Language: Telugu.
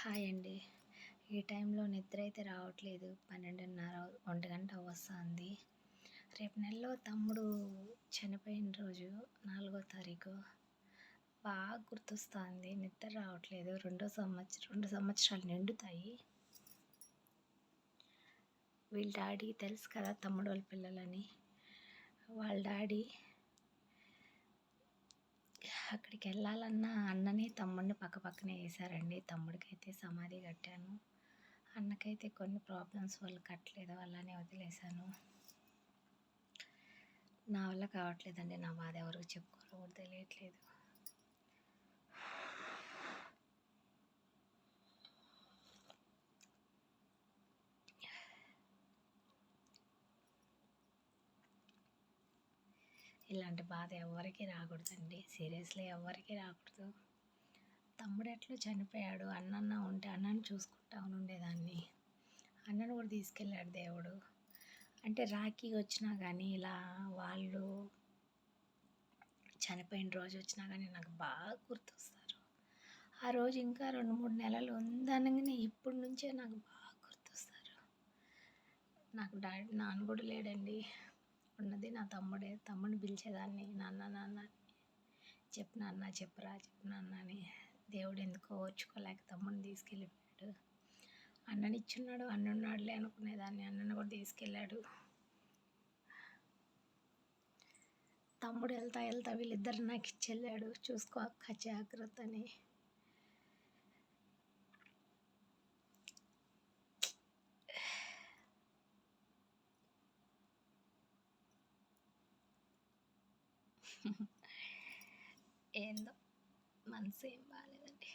హాయ్ అండి. ఈ టైంలో నిద్ర అయితే రావట్లేదు. 12:30 1 వస్తుంది. రేపు నెలలో తమ్ముడు చనిపోయిన రోజు 4వ తారీఖు. బాగా గుర్తొస్తుంది. నిద్ర రావట్లేదు. 2 సంవత్సరాలు నిండుతాయి. వీళ్ళ డాడీ తెలుసు కదా, తమ్ముడు వాళ్ళ పిల్లలని. వాళ్ళ డాడీ అక్కడికి వెళ్ళాలన్న అన్నని తమ్ముడిని పక్కనే వేశారండి. తమ్ముడికైతే సమాధి కట్టాను. అన్నకైతే కొన్ని ప్రాబ్లమ్స్ వల్ల కట్టలేదు, అలానే వదిలేశాను. నా వల్ల కావట్లేదండి. నా బాధ ఎవరికి చెప్పుకోవాలో కూడా తెలియట్లేదు. ఇలాంటి బాధ ఎవరికి రాకూడదండి. సీరియస్లీ ఎవరికి రాకూడదు. తమ్ముడు ఎట్లా చనిపోయాడు, అన్నన్న ఉంటే అన్నని చూసుకుంటా ఉండేదాన్ని. అన్నను కూడా తీసుకెళ్ళాడు దేవుడు. అంటే రాఖీ వచ్చినా కానీ, ఇలా వాళ్ళు చనిపోయిన రోజు వచ్చినా కానీ నాకు బాగా గుర్తొస్తారు. ఆ రోజు ఇంకా 2-3 నెలలు ఉందనగానే ఇప్పటి నుంచే నాకు బాగా గుర్తొస్తారు. నాకు నాన్న కూడా లేడండి. ఉన్నది నా తమ్ముడే. తమ్ముడిని పిలిచేదాన్ని నాన్న నాన్న అని. చెప్పు నాన్న, చెప్పురా, చెప్పు నాన్న అని. దేవుడు ఎందుకో ఓర్చుకోలేక తమ్ముడిని తీసుకెళ్ళిపోయాడు. అన్నని ఇచ్చున్నాడు, అన్నున్నాడులే అనుకునేదాన్ని. అన్నను కూడా తీసుకెళ్ళాడు. తమ్ముడు వెళ్తా వీళ్ళిద్దరు నాకు ఇచ్చెళ్ళాడు. చూసుకో అక్క, జాగ్రత్త అని. ఏందో మనసు ఏం బాగాలేదండి.